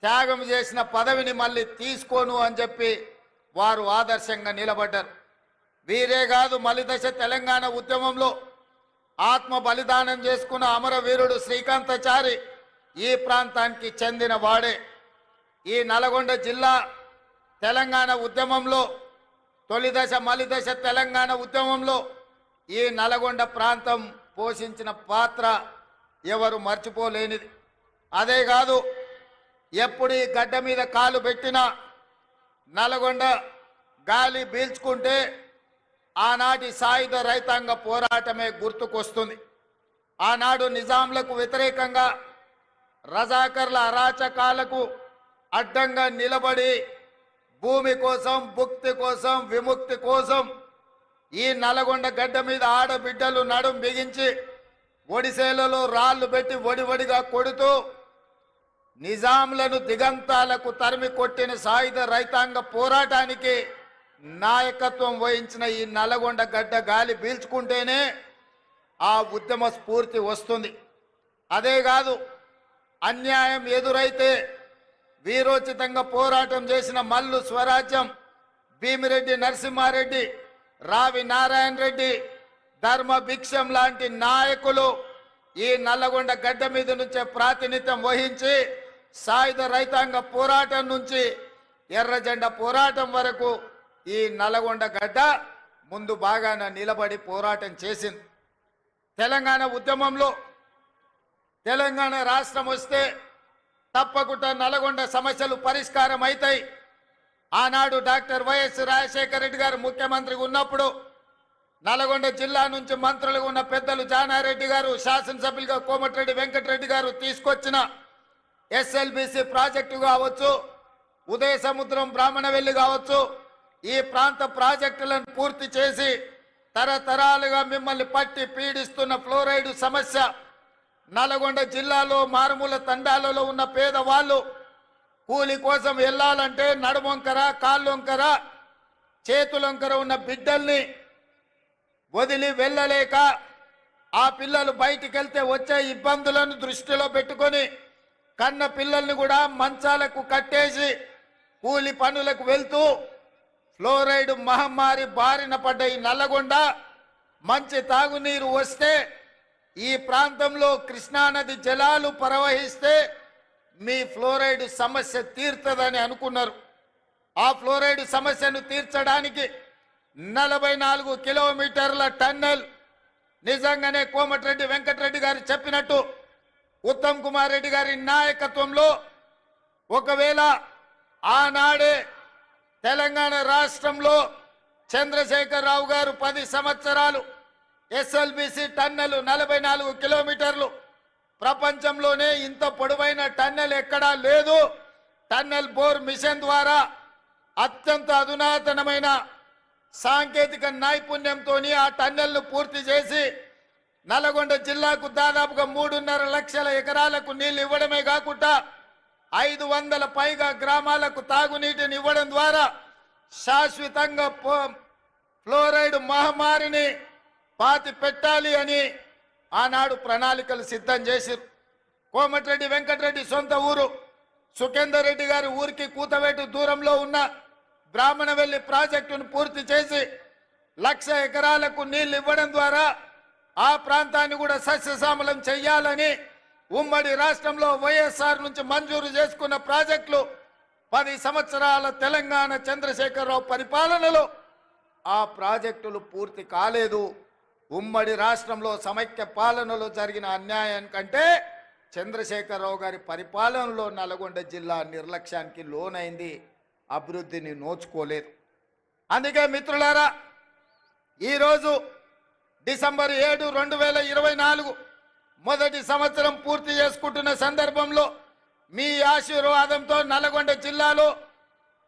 త్యాగం చేసిన పదవిని మళ్ళీ తీసుకోను అని చెప్పి వారు ఆదర్శంగా నిలబడ్డారు. వీరే కాదు, మలిదశ తెలంగాణ ఉద్యమంలో ఆత్మ బలిదానం చేసుకున్న అమరవీరుడు శ్రీకాంతాచారి ఈ ప్రాంతానికి చెందిన వాడే. ఈ నల్గొండ జిల్లా తెలంగాణ ఉద్యమంలో తొలిదశ మలిదశ తెలంగాణ ఉద్యమంలో ఈ నల్గొండ ప్రాంతం పోషించిన పాత్ర ఎవరు మర్చిపోలేనిది. అదే కాదు, ఎప్పుడు ఈ గడ్డ మీద కాలు పెట్టినా నల్గొండ గాలి పీల్చుకుంటే ఆనాటి సాయుధ రైతాంగ పోరాటమే గుర్తుకొస్తుంది. ఆనాడు నిజాంలకు వ్యతిరేకంగా రజాకర్ల అరాచకాలకు అడ్డంగా నిలబడి భూమి కోసం, భుక్తి కోసం, విముక్తి కోసం ఈ నల్గొండ గడ్డ మీద ఆడబిడ్డలు నడుం బిగించి ఒడిసేలలో రాళ్లు పెట్టి ఒడివడిగా కొడుతూ నిజాంలను దిగంతాలకు తరిమి కొట్టిన సాయుధ రైతాంగ పోరాటానికి నాయకత్వం వహించిన ఈ నల్గొండ గడ్డ గాలి పీల్చుకుంటేనే ఆ ఉద్యమ స్ఫూర్తి వస్తుంది. అదే కాదు, అన్యాయం ఎదురైతే వీరోచితంగా పోరాటం చేసిన మల్లు స్వరాజ్యం, భీమిరెడ్డి నరసింహారెడ్డి, రావి నారాయణ రెడ్డి, ధర్మ భిక్షం లాంటి నాయకులు ఈ నల్లగొండ గడ్డ మీద నుంచే ప్రాతినిధ్యం వహించి సాయుధ రైతాంగ పోరాటం నుంచి ఎర్రజెండా పోరాటం వరకు ఈ నల్గొండ గడ్డ ముందు బాగాన నిలబడి పోరాటం చేసింది. తెలంగాణ ఉద్యమంలో తెలంగాణ రాష్ట్రం వస్తే తప్పకుండా నల్గొండ సమస్యలు పరిష్కారం అవుతాయి. ఆనాడు డాక్టర్ వైఎస్ రాజశేఖర రెడ్డి గారు ముఖ్యమంత్రిగా ఉన్నప్పుడు నల్గొండ జిల్లా నుంచి మంత్రులుగా ఉన్న పెద్దలు జానారెడ్డి గారు, శాసనసభ్యులుగా కోమటిరెడ్డి వెంకటరెడ్డి గారు తీసుకొచ్చిన ఎస్ఎల్బిసి ప్రాజెక్టు కావచ్చు, ఉదయ సముద్రం బ్రాహ్మణవెల్లి కావచ్చు, ఈ ప్రాంత ప్రాజెక్టులను పూర్తి చేసి తరతరాలుగా మిమ్మల్ని పట్టి పీడిస్తున్న ఫ్లోరైడ్ సమస్య, నల్గొండ జిల్లాలో మారుమూల తండాలలో ఉన్న పేదవాళ్ళు కూలి కోసం వెళ్ళాలంటే నడుమొంకర, కాళ్ళొంకర, చేతులొంకర ఉన్న బిడ్డల్ని వదిలి వెళ్ళలేక ఆ పిల్లలు బయటికి వెళ్తే వచ్చే ఇబ్బందులను దృష్టిలో పెట్టుకొని కన్న పిల్లల్ని కూడా మంచాలకు కట్టేసి కూలి పనులకు వెళ్తూ ఫ్లోరైడ్ మహమ్మారి బారిన పడ్డ ఈ నల్లగొండ మంచి తాగునీరు వస్తే ఈ ప్రాంతంలో కృష్ణానది జలాలు ప్రవహిస్తే మీ ఫ్లోరైడ్ సమస్య తీరుతుందని అనుకున్నారు. ఆ ఫ్లోరైడ్ సమస్యను తీర్చడానికి 44 కిలోమీటర్ల టన్నెల్ నిజంగానే కోమటిరెడ్డి వెంకటరెడ్డి గారు చెప్పినట్టు ఉత్తమ్ కుమార్ రెడ్డి గారి నాయకత్వంలో ఒకవేళ ఆనాడే తెలంగాణ రాష్ట్రంలో చంద్రశేఖరరావు గారు 10 సంవత్సరాలు ఎస్ఎల్బిసి టన్నెల్ 44 కిలోమీటర్లు, ప్రపంచంలోనే ఇంత పొడవైన టన్నెల్ ఎక్కడా లేదు. టన్నెల్ బోర్ మిషన్ ద్వారా అత్యంత అధునాతనమైన సాంకేతిక నైపుణ్యంతో ఆ టన్నెల్ను పూర్తి చేసి నల్గొండ జిల్లాకు దాదాపుగా 3.5 లక్షల ఎకరాలకు నీళ్లు ఇవ్వడమే కాకుండా 500 పైగా గ్రామాలకు తాగునీటిని ఇవ్వడం ద్వారా శాశ్వతంగా ఫ్లోరైడ్ మహమ్మారిని పాతి పెట్టాలి అని ఆనాడు ప్రణాళికలు సిద్ధం చేశారు. కోమటిరెడ్డి వెంకటరెడ్డి సొంత ఊరు సుఖేందర్ రెడ్డి గారి ఊరికి కూతవేటు దూరంలో ఉన్న బ్రాహ్మణవెల్లి ప్రాజెక్టును పూర్తి చేసి 1,00,000 ఎకరాలకు నీళ్లు ఇవ్వడం ద్వారా ఆ ప్రాంతాన్ని కూడా సస్యశ్యామలం చెయ్యాలని ఉమ్మడి రాష్ట్రంలో వైఎస్ఆర్ నుంచి మంజూరు చేసుకున్న ప్రాజెక్టులు 10 సంవత్సరాల తెలంగాణ చంద్రశేఖరరావు పరిపాలనలో ఆ ప్రాజెక్టులు పూర్తి కాలేదు. ఉమ్మడి రాష్ట్రంలో సమైక్య పాలనలో జరిగిన అన్యాయం కంటే చంద్రశేఖరరావు గారి పరిపాలనలో నల్గొండ జిల్లా నిర్లక్ష్యానికి లోనైంది, అభివృద్ధిని నోచుకోలేదు. అందుకే మిత్రులారా, ఈరోజు డిసెంబర్ 7, 2024 మొదటి సంవత్సరం పూర్తి చేసుకుంటున్న సందర్భంలో మీ ఆశీర్వాదంతో నల్గొండ జిల్లాలో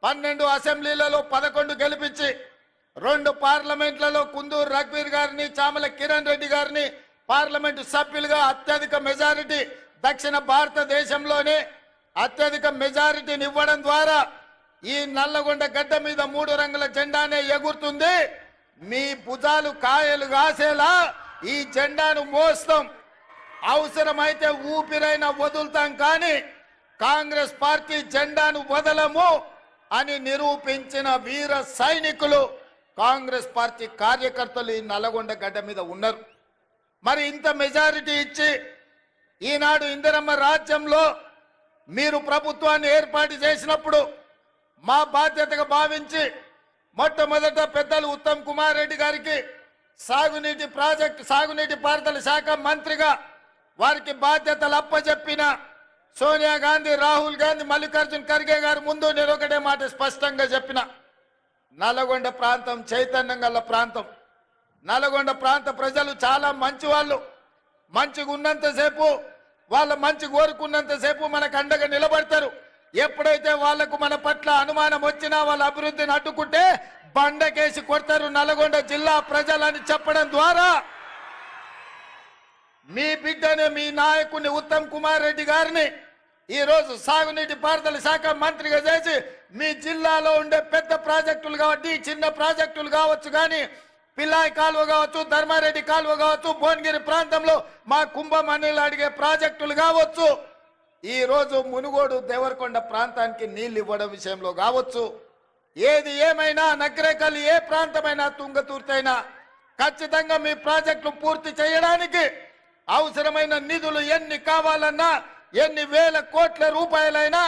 12 అసెంబ్లీలలో 11 గెలిపించి 2 పార్లమెంట్లలో కుందూరు రఘువీర్ గారిని, చామల కిరణ్ రెడ్డి గారిని పార్లమెంటు సభ్యులుగా అత్యధిక మెజారిటీ, దక్షిణ భారతదేశంలోనే అత్యధిక మెజారిటీని ఇవ్వడం ద్వారా ఈ నల్లగొండ గడ్డ మీద 3 రంగుల జెండానే ఎగురుతుంది. మీ భుజాలు కాయలు కాసేలా ఈ జెండాను మోస్తాం. అవసరమైతే ఊపిరైనా వదులుతాం, కానీ కాంగ్రెస్ పార్టీ జెండాను వదలము అని నిరూపించిన వీర సైనికులు కాంగ్రెస్ పార్టీ కార్యకర్తలు ఈ నల్లగొండ గడ్డ మీద ఉన్నారు. మరి ఇంత మెజారిటీ ఇచ్చి ఈనాడు ఇందిరమ్మ రాజ్యంలో మీరు ప్రభుత్వాన్ని ఏర్పాటు చేసినప్పుడు మా బాధ్యతగా భావించి మొట్టమొదట పెద్దలు ఉత్తమ్ కుమార్ రెడ్డి గారికి సాగునీటి పారుదల శాఖ మంత్రిగా వారికి బాధ్యతలు అప్పచెప్పిన సోనియా గాంధీ, రాహుల్ గాంధీ, మల్లికార్జున్ ఖర్గే గారు ముందు నేను ఒకటే మాట స్పష్టంగా చెప్పిన, నల్లగొండ ప్రాంతం చైతన్యం గల ప్రాంతం. నల్లగొండ ప్రాంత ప్రజలు చాలా మంచి వాళ్ళు. మంచిగా ఉన్నంతసేపు, వాళ్ళ మంచి కోరుకున్నంతసేపు మనకు అండగా నిలబడతారు. ఎప్పుడైతే వాళ్లకు మన పట్ల అనుమానం వచ్చినా వాళ్ళ అభివృద్ధిని అడ్డుకుంటే బండకేసి కొడతారు నల్గొండ జిల్లా ప్రజలని చెప్పడం ద్వారా మీ బిడ్డని, మీ నాయకుని ఉత్తమ్ కుమార్ రెడ్డి గారిని ఈరోజు సాగునీటి పారుదల శాఖ మంత్రిగా చేసి మీ జిల్లాలో ఉండే పెద్ద ప్రాజెక్టులు కావచ్చు, చిన్న ప్రాజెక్టులు కావచ్చు, కానీ పిల్లాయి కాలువ కావచ్చు, ధర్మారెడ్డి కాలువ కావచ్చు, భువనగిరి ప్రాంతంలో మా కుంభమణిలు అడిగే ప్రాజెక్టులు కావచ్చు, ఈ రోజు మునుగోడు దేవరకొండ ప్రాంతానికి నీళ్లు ఇవ్వడం విషయంలో కావచ్చు, ఏది ఏమైనా నగరేకల్ ఏ ప్రాంతమైనా తుంగతుర్తైనా ఖచ్చితంగా మీ ప్రాజెక్టులు పూర్తి చేయడానికి అవసరమైన నిధులు ఎన్ని కావాలన్నా ఎన్ని వేల కోట్ల రూపాయలైనా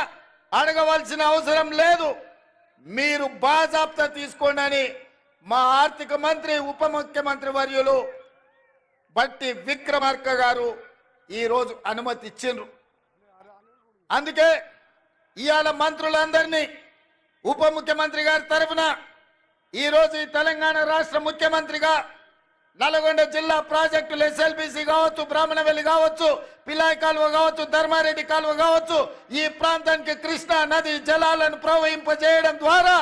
అడగవలసిన అవసరం లేదు. మీరు బాజాప్తా తీసుకోండి అని మా ఆర్థిక మంత్రి, ఉప ముఖ్యమంత్రి వర్యులు బట్టి విక్రమార్క గారు ఈరోజు అనుమతి ఇచ్చిండ్రు. అందుకే ఇవాళ మంత్రులందరినీ ఉప ముఖ్యమంత్రి గారి తరఫున ఈరోజు ఈ తెలంగాణ రాష్ట్ర ముఖ్యమంత్రిగా నల్గొండ జిల్లా ప్రాజెక్టులు ఎస్ఎల్బిసి కావచ్చు, బ్రాహ్మణవెల్లి కావచ్చు, పిలాయి కాలువ కావచ్చు, ధర్మారెడ్డి కాలువ కావచ్చు, ఈ ప్రాంతానికి కృష్ణా నది జలాలను ప్రవహింపజేయడం ద్వారా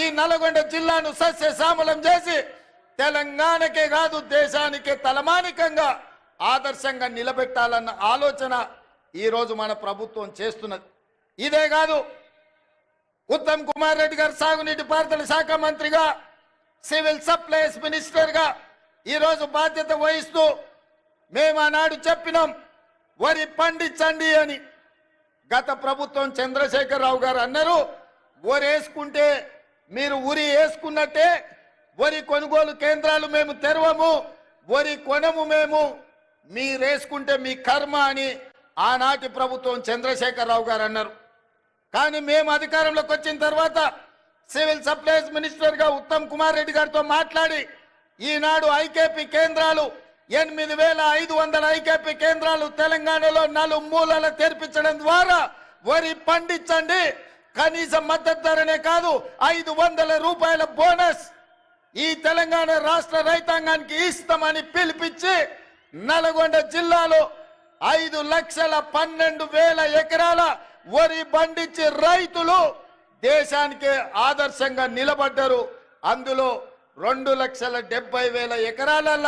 ఈ నల్గొండ జిల్లాను సస్యశ్యామలం చేసి తెలంగాణకే కాదు దేశానికే తలమానికంగా ఆదర్శంగా నిలబెట్టాలన్న ఆలోచన ఈరోజు మన ప్రభుత్వం చేస్తున్నది. ఇదే కాదు, ఉత్తమ్ కుమార్ రెడ్డి గారు సాగునీటి పారుదల శాఖ మంత్రిగా, సివిల్ సప్లైస్ మినిస్టర్గా ఈరోజు బాధ్యత వహిస్తూ మేము ఆనాడు చెప్పినాం వరి పండించండి అని. గత ప్రభుత్వం చంద్రశేఖరరావు గారు అన్నారు, వరి వేసుకుంటే మీరు ఉరి వేసుకున్నట్టే వరి కొనుగోలు కేంద్రాలు మేము తెరవము, వరి కొనము, మేము మీరేసుకుంటే మీ కర్మ అని ఆనాటి ప్రభుత్వం చంద్రశేఖరరావు గారు అన్నారు. కానీ మేము అధికారంలోకి వచ్చిన తర్వాత సివిల్ సప్లైస్ మినిస్టర్గా ఉత్తమ్ కుమార్ రెడ్డి గారితో మాట్లాడి ఈనాడు ఐకేపీ కేంద్రాలు 8,500 ఐకేపీ కేంద్రాలు తెలంగాణలో 4 మూలల తెరిపించడం ద్వారా వరి పండించండి, కనీస మద్దతు ధరనే కాదు 500 రూపాయల బోనస్ ఈ తెలంగాణ రాష్ట్ర రైతాంగానికి ఇస్తామని పిలిపించి నల్గొండ జిల్లాలో 5,12,000 ఎకరాల వరి పండించి రైతులు దేశానికి ఆదర్శంగా నిలబడ్డారు. అందులో 2,70,000 ఎకరాల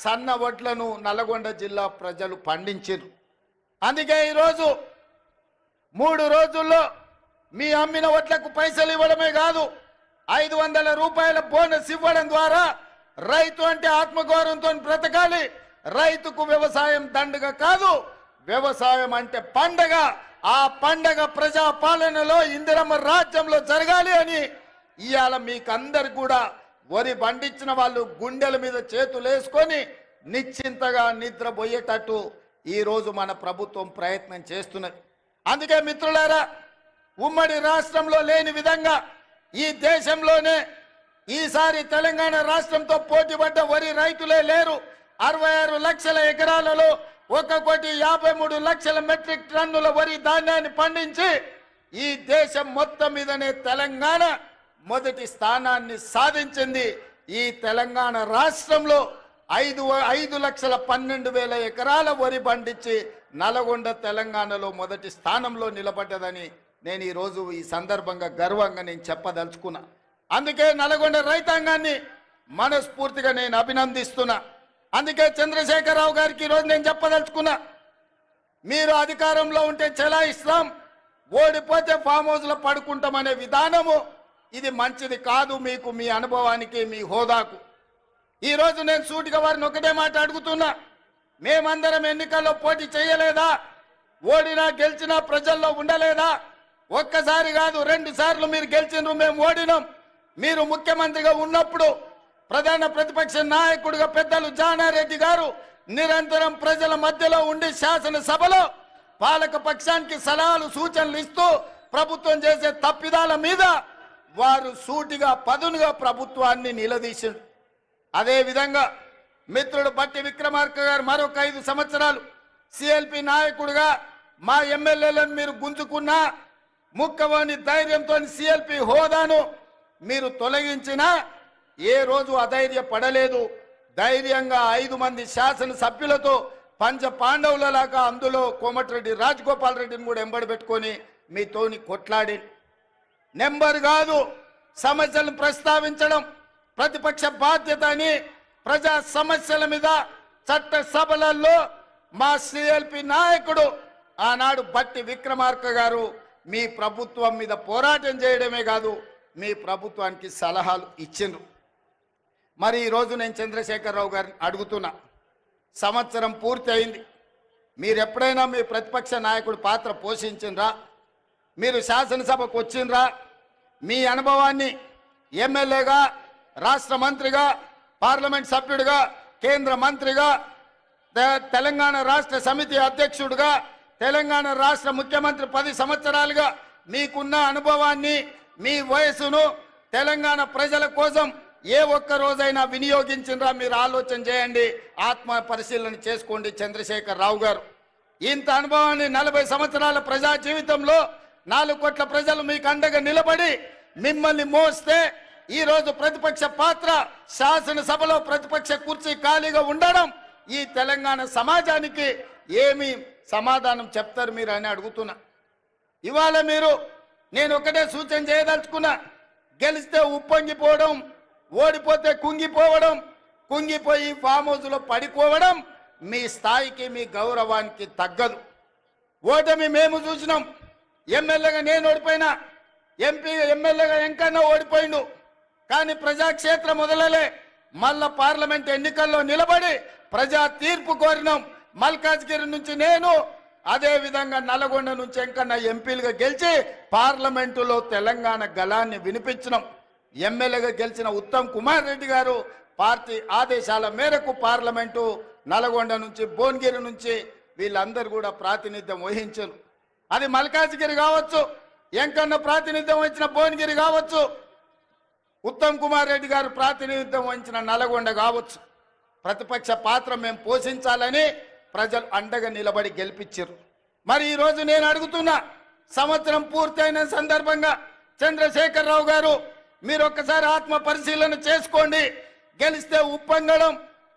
సన్న వడ్లను నల్గొండ జిల్లా ప్రజలు పండించారు. అందుకే ఈరోజు 3 రోజుల్లో మీ అమ్మిన వడ్లకు పైసలు ఇవ్వడమే కాదు 500 రూపాయల బోనస్ ఇవ్వడం ద్వారా రైతు అంటే ఆత్మగౌరవంతో బ్రతకాలి. రైతుకు వ్యవసాయం దండగ కాదు, వ్యవసాయం అంటే పండగ. ఆ పండగ ప్రజా పాలనలో ఇందిరమ్మ రాజ్యంలో జరగాలి అని ఇవాళ మీకందరు కూడా వరి పండించిన వాళ్ళు గుండెల మీద చేతులు వేసుకొని నిశ్చింతగా నిద్రపోయేటట్టు ఈరోజు మన ప్రభుత్వం ప్రయత్నం చేస్తున్నది. అందుకే మిత్రులారా, ఉమ్మడి రాష్ట్రంలో లేని విధంగా ఈ దేశంలోనే ఈసారి తెలంగాణ రాష్ట్రంతో పోటీపడ్డ వరి రైతులే లేరు. 66 లక్షల ఎకరాలలో 1,53,00,000 మెట్రిక్ టన్నుల వరి ధాన్యాన్ని పండించి ఈ దేశం మొత్తం మీదనే తెలంగాణ మొదటి స్థానాన్ని సాధించింది. ఈ తెలంగాణ రాష్ట్రంలో 5,12,000 ఎకరాల వరి పండించి నల్గొండ తెలంగాణలో మొదటి స్థానంలో నిలబడ్డదని నేను ఈరోజు ఈ సందర్భంగా గర్వంగా నేను చెప్పదలుచుకున్నా. అందుకే నల్గొండ రైతాంగాన్ని మనస్ఫూర్తిగా నేను అభినందిస్తున్నా. అందుకే చంద్రశేఖరరావు గారికి ఈరోజు నేను చెప్పదలుచుకున్నా, మీరు అధికారంలో ఉంటే చెలాయిస్తాం, ఓడిపోతే ఫామ్ హౌస్లో పడుకుంటామనే విధానము ఇది మంచిది కాదు మీకు, మీ అనుభవానికి, మీ హోదాకు. ఈరోజు నేను సూటిగా వారిని ఒకటే మాట అడుగుతున్నా, మేమందరం ఎన్నికల్లో పోటీ చేయలేదా? ఓడినా గెలిచినా ప్రజల్లో ఉండలేదా? ఒక్కసారి కాదు 2 సార్లు మీరు గెలిచినారు, మేము ఓడినాం. మీరు ముఖ్యమంత్రిగా ఉన్నప్పుడు ప్రధాన ప్రతిపక్ష నాయకుడిగా పెద్దలు జానారెడ్డి గారు నిరంతరం ప్రజల మధ్యలో ఉండి శాసనసభలో పాలక పక్షానికి సలహాలు సూచనలు ఇస్తూ ప్రభుత్వం చేసే తప్పిదాల మీద వారు సూటిగా పదునుగా ప్రభుత్వాన్ని నిలదీశారు. అదే విధంగా మిత్రుడు బట్టి విక్రమార్క గారు మరొక 5 సంవత్సరాలు సిఎల్పి నాయకుడిగా మా ఎమ్మెల్యేలను మీరు గుంజుకున్నా ముక్కవని ధైర్యంతో సిఎల్పి హోదాను మీరు తొలగించినా ఏ రోజు అధైర్య పడలేదు. ధైర్యంగా 5 మంది శాసనసభ్యులతో పంచ పాండవులలాగా అందులో కోమటిరెడ్డి రాజగోపాల్ రెడ్డిని కూడా ఎంబడి పెట్టుకొని మీతోని కొట్లాడి నెంబర్ కాదు సమస్యలను ప్రస్తావించడం ప్రతిపక్ష బాధ్యత అని ప్రజా సమస్యల మీద చట్ట సభలలో మా సిఎల్పి నాయకుడు ఆనాడు బట్టి విక్రమార్క గారు మీ ప్రభుత్వం మీద పోరాటం చేయడమే కాదు మీ ప్రభుత్వానికి సలహాలు ఇచ్చిండ్రు. మరి ఈరోజు నేను చంద్రశేఖరరావు గారిని అడుగుతున్నా, సంవత్సరం పూర్తి అయింది. మీరు ఎప్పుడైనా మీ ప్రతిపక్ష నాయకుడు పాత్ర పోషించిండ్రా? మీరు శాసనసభకు వచ్చిండ్రా? మీ అనుభవాన్ని ఎమ్మెల్యేగా, రాష్ట్ర మంత్రిగా, పార్లమెంట్ సభ్యుడిగా, కేంద్ర మంత్రిగా, తెలంగాణ రాష్ట్ర సమితి అధ్యక్షుడిగా, తెలంగాణ రాష్ట్ర ముఖ్యమంత్రి 10 సంవత్సరాలుగా మీకున్న అనుభవాన్ని, మీ వయసును తెలంగాణ ప్రజల కోసం ఏ ఒక్క రోజైనా వినియోగించిండ్రా? మీరు ఆలోచన చేయండి, ఆత్మ పరిశీలన చేసుకోండి. చంద్రశేఖర్ రావు గారు ఇంత అనుభవాన్ని 40 సంవత్సరాల ప్రజా జీవితంలో 4 కోట్ల ప్రజలు మీకు అండగా నిలబడి మిమ్మల్ని మోస్తే ఈరోజు ప్రతిపక్ష పాత్ర శాసనసభలో ప్రతిపక్ష కుర్చీ ఖాళీగా ఉండడం ఈ తెలంగాణ సమాజానికి ఏమి సమాధానం చెప్తారు మీరు అని అడుగుతున్నా. ఇవాళ మీరు నేను ఒకటే సూచన చేయదలుచుకున్నా, గెలిస్తే ఉప్పొంగిపోవడం, ఓడిపోతే కుంగిపోవడం, కుంగిపోయి ఫామ్ హౌస్లో పడిపోవడం మీ స్థాయికి మీ గౌరవానికి తగ్గదు. ఓటమి మేము చూసినాం. ఎమ్మెల్యేగా నేను ఓడిపోయినా, ఎమ్మెల్యేగా ఎంకన్నా ఓడిపోయిండు. కానీ ప్రజాక్షేత్రం మొదలలే మళ్ళా పార్లమెంట్ ఎన్నికల్లో నిలబడి ప్రజా తీర్పు కోరినాం. మల్కాజ్గిరి నుంచి నేను, అదే విధంగా నల్గొండ నుంచి ఎంకన్నా ఎంపీలుగా గెలిచి పార్లమెంటులో తెలంగాణ గళాన్ని వినిపించినాం. ఎమ్మెల్యేగా గెలిచిన ఉత్తమ్ కుమార్ రెడ్డి గారు పార్టీ ఆదేశాల మేరకు పార్లమెంటు నల్గొండ నుంచి, భువనగిరి నుంచి వీళ్ళందరూ కూడా ప్రాతినిధ్యం వహించారు. అది మల్కాజ్గిరి కావచ్చు, ఎంకన్నా ప్రాతినిధ్యం వహించిన భువనగిరి కావచ్చు, ఉత్తమ్ కుమార్ రెడ్డి గారు ప్రాతినిధ్యం వహించిన నల్గొండ కావచ్చు. ప్రతిపక్ష పాత్ర మేము పోషించాలని ప్రజలు అండగా నిలబడి గెలిపించారు. మరి ఈరోజు నేను అడుగుతున్నా, సంవత్సరం పూర్తయిన సందర్భంగా చంద్రశేఖరరావు గారు మీరు ఒక్కసారి ఆత్మ పరిశీలన చేసుకోండి. గెలిస్తే ఉప్పొంగడం,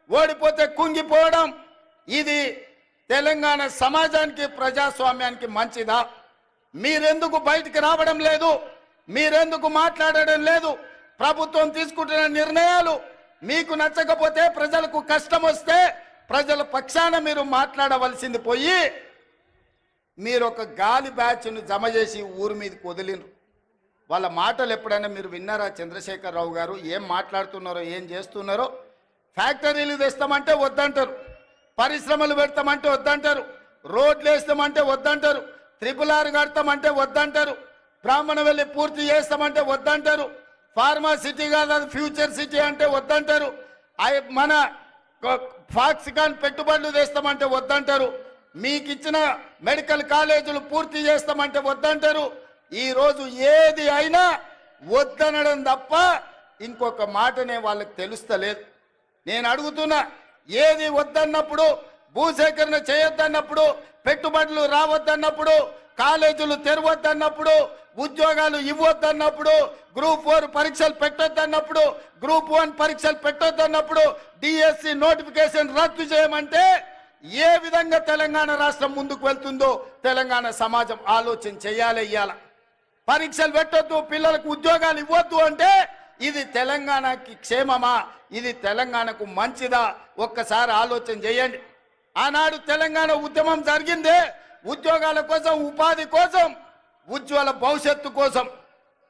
ఓడిపోతే కుంగిపోవడం ఇది తెలంగాణ సమాజానికి, ప్రజాస్వామ్యానికి మంచిదా? మీరెందుకు బయటికి రావడం లేదు? మీరెందుకు మాట్లాడడం లేదు? ప్రభుత్వం తీసుకుంటున్న నిర్ణయాలు మీకు నచ్చకపోతే, ప్రజలకు కష్టం వస్తే ప్రజల పక్షాన మీరు మాట్లాడవలసింది పోయి మీరు ఒక గాలి బ్యాచ్ను జమ చేసి ఊరి మీదకి వదిలినరు. వాళ్ళ మాటలు ఎప్పుడైనా మీరు విన్నారా? చంద్రశేఖరరావు గారు ఏం మాట్లాడుతున్నారో, ఏం చేస్తున్నారో? ఫ్యాక్టరీలు తెస్తామంటే వద్దంటారు, పరిశ్రమలు పెడతామంటే వద్దంటారు, రోడ్లు వేస్తామంటే వద్దంటారు, RRR కడతామంటే వద్దంటారు, బ్రాహ్మణవెల్లి పూర్తి చేస్తామంటే వద్దంటారు, ఫార్మా సిటీ కాదు అది ఫ్యూచర్ సిటీ అంటే వద్దంటారు, మన ఫాక్సికాన్ పెట్టుబడులు తెస్తామంటే వద్దంటారు, మీకు ఇచ్చిన మెడికల్ కాలేజీలు పూర్తి చేస్తామంటే వద్దంటారు. ఈరోజు ఏది అయినా వద్దనడం తప్ప ఇంకొక మాటనే వాళ్ళకి తెలుస్తలేదు. నేను అడుగుతున్నా, ఏది వద్దన్నప్పుడు, భూసేకరణ చేయొద్దన్నప్పుడు, పెట్టుబడులు రావద్దన్నప్పుడు, కాలేజీలు తెరవద్దన్నప్పుడు, ఉద్యోగాలు ఇవ్వద్దన్నప్పుడు, గ్రూప్ 4 పరీక్షలు పెట్టొద్దన్నప్పుడు, గ్రూప్ 1 పరీక్షలు పెట్టొద్దన్నప్పుడు, డిఎస్సి నోటిఫికేషన్ రద్దు చేయమంటే ఏ విధంగా తెలంగాణ రాష్ట్రం ముందుకు వెళ్తుందో తెలంగాణ సమాజం ఆలోచన చేయాలి. ఇయ్యాల పరీక్షలు పెట్టొద్దు, పిల్లలకు ఉద్యోగాలు ఇవ్వద్దు అంటే ఇది తెలంగాణకి క్షేమమా? ఇది తెలంగాణకు మంచిదా? ఒక్కసారి ఆలోచన చేయండి. ఆనాడు తెలంగాణ ఉద్యమం జరిగిందే ఉద్యోగాల కోసం, ఉపాధి కోసం, ఉజ్వల భవిష్యత్తు కోసం.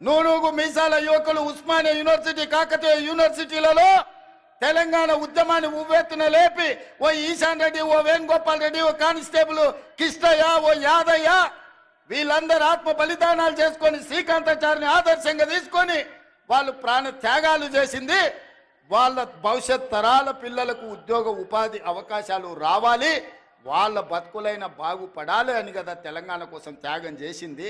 నూనూగు మీసాల యువకులు ఉస్మానియా యూనివర్సిటీ, కాకతీయ యూనివర్సిటీలలో తెలంగాణ ఉద్యమాన్ని ఉవ్వెత్తున లేపి ఓ ఈశాన్ రెడ్డి, ఓ వేణుగోపాల్ రెడ్డి, ఓ కానిస్టేబుల్ కిష్టయ్య, ఓ యాదయ్య వీళ్ళందరూ ఆత్మ బలిదానాలు చేసుకొని శ్రీకాంతాచారిని ఆదర్శంగా తీసుకొని వాళ్ళు ప్రాణ త్యాగాలు చేసింది వాళ్ళ భవిష్యత్ తరాల పిల్లలకు ఉద్యోగ ఉపాధి అవకాశాలు రావాలి, వాళ్ళ బతుకులైన బాగుపడాలి అని కదా తెలంగాణ కోసం త్యాగం చేసింది.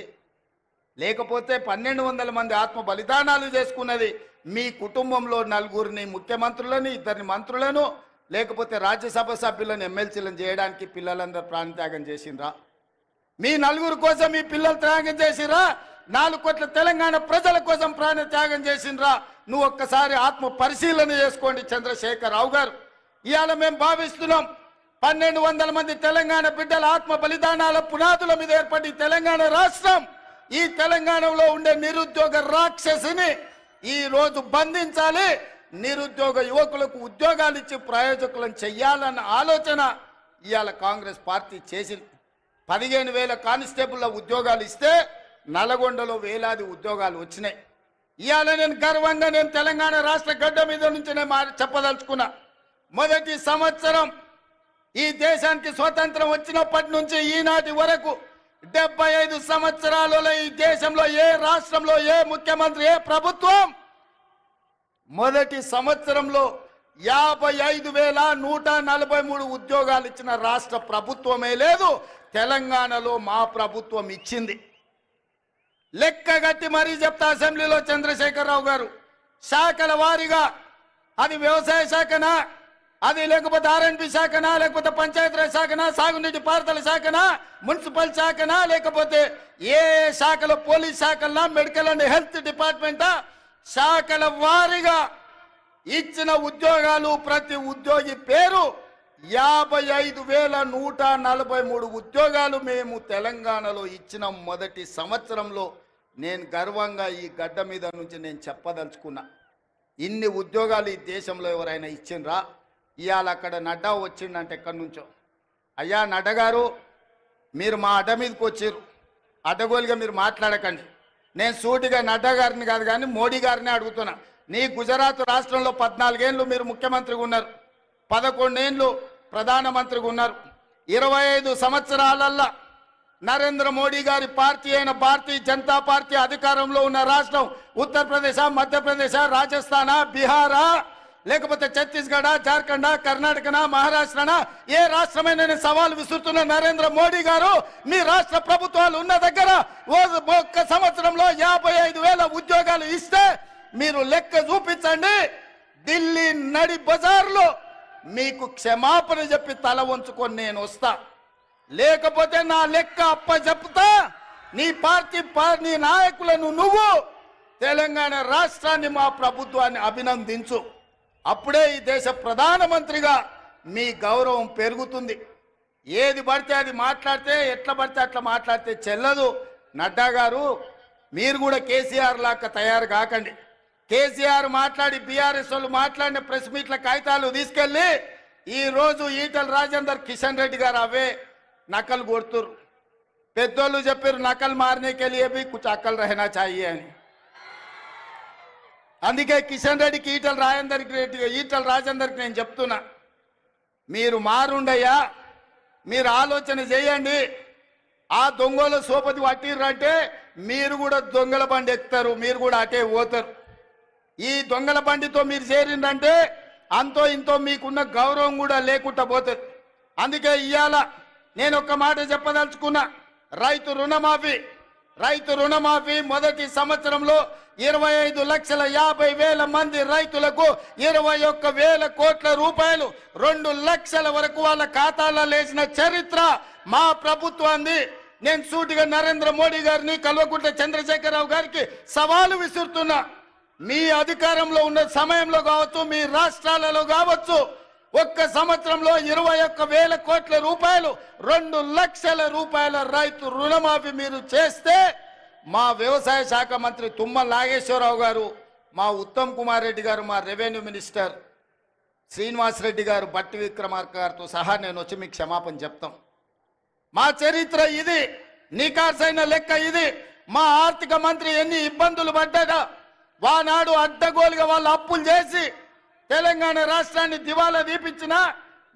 లేకపోతే 1200 మంది ఆత్మ బలిదానాలు చేసుకున్నది మీ కుటుంబంలో 4 ముఖ్యమంత్రులని, 2 మంత్రులను, లేకపోతే రాజ్యసభ సభ్యులను, ఎమ్మెల్సీలను చేయడానికి పిల్లలందరూ ప్రాణత్యాగం చేసిండ్రా? మీ 4 కోసం మీ పిల్లలు త్యాగం చేసిరా? 4 కోట్ల తెలంగాణ ప్రజల కోసం ప్రాణ త్యాగం చేసిండ్రా? నువ్వు ఒక్కసారి ఆత్మ పరిశీలన చేసుకోండి చంద్రశేఖరరావు గారు. ఇవాళ మేము భావిస్తున్నాం 1200 మంది తెలంగాణ బిడ్డల ఆత్మ బలిదానాల పునాదుల మీద ఏర్పడి తెలంగాణ రాష్ట్రం, ఈ తెలంగాణలో ఉండే నిరుద్యోగ రాక్షసిని ఈ రోజు బంధించాలి, నిరుద్యోగ యువకులకు ఉద్యోగాలు ఇచ్చి ప్రయోజకులను చెయ్యాలన్న ఆలోచన ఇవాళ కాంగ్రెస్ పార్టీ చేసింది. 15,000 కానిస్టేబుల్ల ఉద్యోగాలు ఇస్తే నల్గొండలో వేలాది ఉద్యోగాలు వచ్చినాయి. ఇవాళ నేను గర్వంగా తెలంగాణ రాష్ట్ర గడ్డ మీద నుంచి చెప్పదలుచుకున్నా. మొదటి సంవత్సరం ఈ దేశానికి స్వతంత్రం వచ్చినప్పటి నుంచి ఈనాటి వరకు 75 సంవత్సరాలలో ఈ దేశంలో ఏ రాష్ట్రంలో ఏ ముఖ్యమంత్రి ఏ ప్రభుత్వం మొదటి సంవత్సరంలో 55,143 ఉద్యోగాలు ఇచ్చిన రాష్ట్ర ప్రభుత్వమే లేదు. తెలంగాణలో మా ప్రభుత్వం ఇచ్చింది. లెక్కగట్టి మరీ చెప్తా అసెంబ్లీలో చంద్రశేఖరరావు గారు, శాఖల వారీగా అది వ్యవసాయ శాఖనా, అది లేకపోతే ఆర్ఎండ్బి శాఖనా, లేకపోతే పంచాయతీరాజ్ శాఖనా, సాగునీటి పారుదల శాఖనా, మున్సిపల్ శాఖనా, లేకపోతే ఏ శాఖలో పోలీస్ శాఖలనా, మెడికల్ అండ్ హెల్త్ డిపార్ట్మెంటా, శాఖల వారీగా ఇచ్చిన ఉద్యోగాలు ప్రతి ఉద్యోగి పేరు 55,143 ఉద్యోగాలు మేము తెలంగాణలో ఇచ్చిన మొదటి సంవత్సరంలో నేను గర్వంగా ఈ గడ్డ మీద నుంచి నేను చెప్పదలుచుకున్నా. ఇన్ని ఉద్యోగాలు ఈ దేశంలో ఎవరైనా ఇచ్చిండ్రా? ఇవాళ అక్కడ నడ్డా వచ్చిండంటే ఎక్కడి నుంచో, అయ్యా నడ్డా గారు మీరు మా అడ్డ మీదకి వచ్చారు, అడ్డగోలుగా మీరు మాట్లాడకండి. నేను సూటిగా నడ్డా గారిని కాదు కానీ మోడీ గారిని అడుగుతున్నా. నీ గుజరాత్ రాష్ట్రంలో 14 ఏళ్ళు మీరు ముఖ్యమంత్రిగా ఉన్నారు, 11 ఏళ్ళు ప్రధానమంత్రిగా ఉన్నారు. 25 సంవత్సరాలల్లా నరేంద్ర మోడీ గారి పార్టీ అయిన భారతీయ జనతా పార్టీ అధికారంలో ఉన్న రాష్ట్రం ఉత్తరప్రదేశ్, మధ్యప్రదేశ్, రాజస్థాన్, బీహారా, లేకపోతే ఛత్తీస్గఢ, జార్ఖండ్, కర్ణాటకనా, మహారాష్ట్రనా, ఏ రాష్ట్రమైన నేను సవాల్ విసురుతున్న నరేంద్ర మోడీ గారు మీ రాష్ట్ర ప్రభుత్వాలు ఉన్న దగ్గర ఒక్క సంవత్సరంలో 55,000 ఉద్యోగాలు ఇస్తే మీరు లెక్క చూపించండి. ఢిల్లీ నడి బజార్లో మీకు క్షమాపణ చెప్పి తల వంచుకొని నేను వస్తా, లేకపోతే నా లెక్క అప్ప చెప్తా. నీ పార్టీ నీ నాయకులను నువ్వు తెలంగాణ రాష్ట్రాన్ని మా ప్రభుత్వాన్ని అభినందించు. అప్పుడే ఈ దేశ ప్రధానమంత్రిగా మీ గౌరవం పెరుగుతుంది. ఏది పడితే అది మాట్లాడితే, ఎట్లా పడితే అట్లా మాట్లాడితే చెల్లదు. నడ్డా గారు మీరు కూడా కేసీఆర్ లాగా తయారు కాకండి. కేసీఆర్ మాట్లాడి బీఆర్ఎస్ వాళ్ళు మాట్లాడిన ప్రెస్ మీట్ల కాగితాలు తీసుకెళ్లి ఈ రోజు ఈటల రాజేందర్, కిషన్ రెడ్డి గారు అవే నకలు కొడుతురు. పెద్దోళ్ళు చెప్పారు నకలు మారనేకే లియే భీ కుచ్ అక్కలు రహనా చాహియే అని. అందుకే కిషన్ రెడ్డికి ఈటల రాజేందర్కి నేను చెప్తున్నా, మీరు మారుండయ్యా, మీరు ఆలోచన చేయండి. ఆ దొంగల సోపతి పట్టిర్రంటే మీరు కూడా దొంగల బండి ఎక్కుతారు, మీరు కూడా అటే పోతారు. ఈ దొంగల బండితో మీరు చేరిందంటే అంతో ఇంతో మీకున్న గౌరవం కూడా లేకుండా పోతుంది. అందుకే ఇవాళ నేను ఒక్క మాట చెప్పదలుచుకున్నా. రైతు రుణమాఫీ మొదటి సంవత్సరంలో 25,50,000 మంది రైతులకు 21,000 కోట్ల రూపాయలు 2 లక్షల వరకు వాళ్ళ ఖాతాలో లేచిన చరిత్ర మా ప్రభుత్వాన్ని. నేను సూటిగా నరేంద్ర మోడీ గారిని, కల్వకుంట్ల చంద్రశేఖరరావు గారికి సవాలు విసురుతున్నా. మీ అధికారంలో ఉన్న సమయంలో కావచ్చు, మీ రాష్ట్రాలలో కావచ్చు, ఒక్క సంవత్సరంలో 21,000 కోట్ల రూపాయలు 2 లక్షల రూపాయల రైతు రుణమాఫీ మీరు చేస్తే మా వ్యవసాయ శాఖ మంత్రి తుమ్మల నాగేశ్వరరావు గారు, మా ఉత్తమ్ కుమార్ రెడ్డి గారు, మా రెవెన్యూ మినిస్టర్ శ్రీనివాస్ రెడ్డి గారు, బట్టి విక్రమార్క గారితో సహా నేను వచ్చి మీకు క్షమాపణ చెప్తాం. మా చరిత్ర ఇది, నికార్సైన లెక్క ఇది. మా ఆర్థిక మంత్రి ఎన్ని ఇబ్బందులు పడ్డా వానాడు అడ్డగోలుగా వాళ్ళు అప్పులు చేసి తెలంగాణ రాష్ట్రాన్ని దివాలా తీపించిన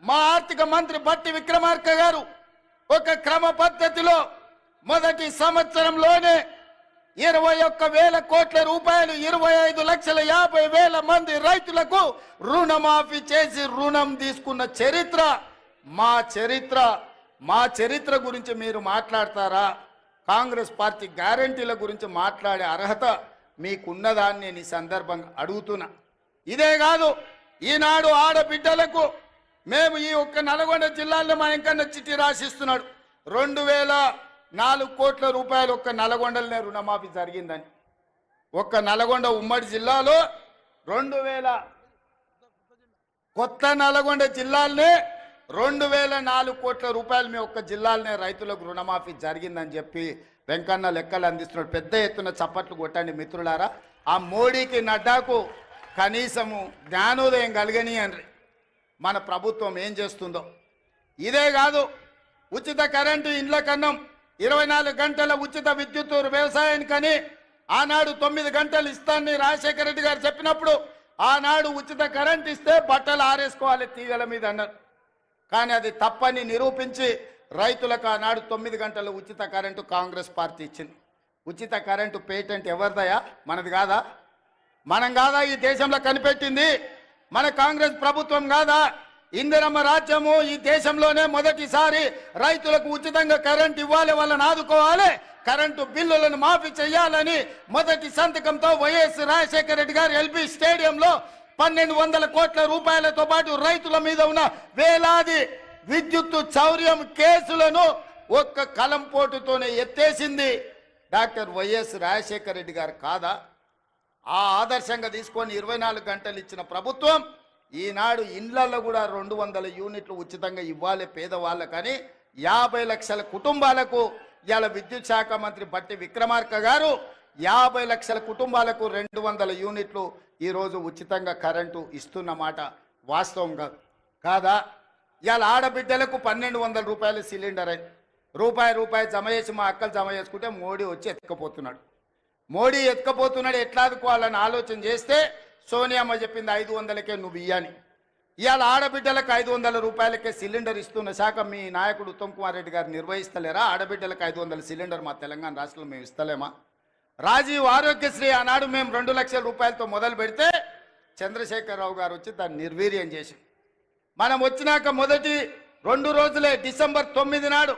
మా ఆర్థిక మంత్రి బట్టి విక్రమార్క గారు ఒక క్రమ పద్ధతిలో మొదటి సంవత్సరంలోనే 21,000 కోట్ల రూపాయలు 25,50,000 మంది రైతులకు రుణమాఫీ చేసి రుణం తీసుకున్న చరిత్ర మా చరిత్ర గురించి మీరు మాట్లాడతారా? కాంగ్రెస్ పార్టీ గ్యారంటీల గురించి మాట్లాడే అర్హత మీకున్నదాన్ని నేను ఈ సందర్భంగా అడుగుతున్నా. ఇదే కాదు, ఈనాడు ఆడబిడ్డలకు మేము ఈ ఒక్క నల్గొండ జిల్లాలో మా ఇంకన్నా చిట్టి రాసిస్తున్నాడు 2,004 కోట్ల రూపాయలు ఒక్క నల్గొండలనే రుణమాఫీ జరిగిందని. ఒక్క నల్గొండ ఉమ్మడి జిల్లాలో 2,000 కొత్త నల్గొండ జిల్లాలనే 2,004 కోట్ల రూపాయలు మీ ఒక్క జిల్లాలనే రైతులకు రుణమాఫీ జరిగిందని చెప్పి వెంకన్న లెక్కలు అందిస్తున్నాడు. పెద్ద ఎత్తున చప్పట్లు కొట్టండి మిత్రులారా. ఆ మోడీకి నడ్డాకు కనీసము జ్ఞానోదయం కలిగని అని మన ప్రభుత్వం ఏం చేస్తుందో. ఇదే కాదు, ఉచిత కరెంటు ఇండ్ల కన్నం 24 గంటల ఉచిత విద్యుత్ వ్యవసాయానికని ఆనాడు 9 గంటలు ఇస్తానని రాజశేఖర రెడ్డి గారు చెప్పినప్పుడు ఆనాడు ఉచిత కరెంట్ ఇస్తే బట్టలు ఆరేసుకోవాలి తీగల మీద అన్నారు. కానీ అది తప్పని నిరూపించి రైతులకు ఆనాడు 9 గంటల ఉచిత కరెంటు కాంగ్రెస్ పార్టీ ఇచ్చింది. ఉచిత కరెంటు పేటెంట్ ఎవరిదయా? మనది కాదా? మనం కాదా ఈ దేశంలో కనిపెట్టింది? మన కాంగ్రెస్ ప్రభుత్వం కాదా? ఇందిరమ్మ రాజ్యము ఈ దేశంలోనే మొదటిసారి రైతులకు ఉచితంగా కరెంట్ ఇవ్వాలి, వాళ్ళని ఆదుకోవాలి, కరెంటు బిల్లులను మాఫీ చేయాలని మొదటి సంతకంతో వైఎస్ రాజశేఖర రెడ్డి గారు ఎల్బీ స్టేడియంలో 1,200 కోట్ల రూపాయలతో పాటు రైతుల మీద ఉన్న వేలాది విద్యుత్ చౌర్యం కేసులను ఒక్క కలంపోటుతోనే ఎత్తేసింది డాక్టర్ వైఎస్ రాజశేఖర రెడ్డి గారు కాదా? ఆ ఆదర్శంగా తీసుకొని 24 గంటలు ఇచ్చిన ప్రభుత్వం ఈనాడు ఇండ్లలో కూడా 200 యూనిట్లు ఉచితంగా ఇవ్వాలి పేదవాళ్ళకని 50 లక్షల కుటుంబాలకు ఇవాళ విద్యుత్ శాఖ మంత్రి బట్టి విక్రమార్క గారు 50 లక్షల కుటుంబాలకు 200 యూనిట్లు ఈరోజు ఉచితంగా కరెంటు ఇస్తున్నమాట వాస్తవం కాదా? ఇవాళ ఆడబిడ్డలకు 1,200 రూపాయల సిలిండర్ అయింది. రూపాయి జమ చేసి మా అక్కలు జమ చేసుకుంటే మోడీ వచ్చి ఎత్తుకపోతున్నాడు. ఎట్లా ఆదుకోవాలని ఆలోచన చేస్తే సోనియామ్మ చెప్పింది 500కే నువ్వు ఇయ్యని. ఇవాళ ఆడబిడ్డలకు 500 రూపాయలకే సిలిండర్ ఇస్తున్న శాఖ మీ నాయకుడు ఉత్తమ్ కుమార్ రెడ్డి గారు నిర్వహిస్తలేరా? ఆడబిడ్డలకు 500 సిలిండర్ మా తెలంగాణ రాష్ట్రంలో మేము ఇస్తలేమా? రాజీవ్ ఆరోగ్యశ్రీ ఆనాడు మేము 2 లక్షల రూపాయలతో మొదలు పెడితే చంద్రశేఖరరావు గారు వచ్చి దాన్ని నిర్వీర్యం చేసి మనం వచ్చినాక మొదటి 2 రోజులే డిసెంబర్ 9 నాడు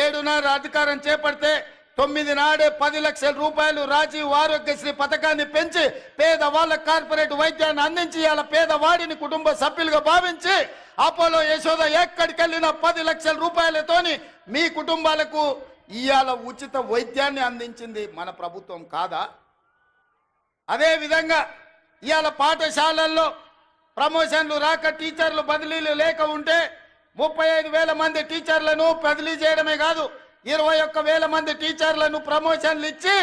7 అధికారం చేపడితే 9 నాడే 10 లక్షల రూపాయలు రాజీవ్ ఆరోగ్యశ్రీ పథకాన్ని పెంచి పేదవాళ్ళ కార్పొరేట్ వైద్యాన్ని అందించి ఇవాళ పేదవాడిని కుటుంబ సభ్యులుగా భావించి అపోలో యశోద ఎక్కడికి వెళ్ళిన 10 లక్షల రూపాయలతోని మీ కుటుంబాలకు ఇవాళ ఉచిత వైద్యాన్ని అందించింది మన ప్రభుత్వం కాదా? అదే విధంగా ఇవాళ పాఠశాలల్లో ప్రమోషన్లు రాక టీచర్లు బదిలీలు లేక ఉంటే 35,000 మంది టీచర్లను బదిలీ చేయడమే కాదు 21,000 మంది టీచర్లను ప్రమోషన్లు ఇచ్చి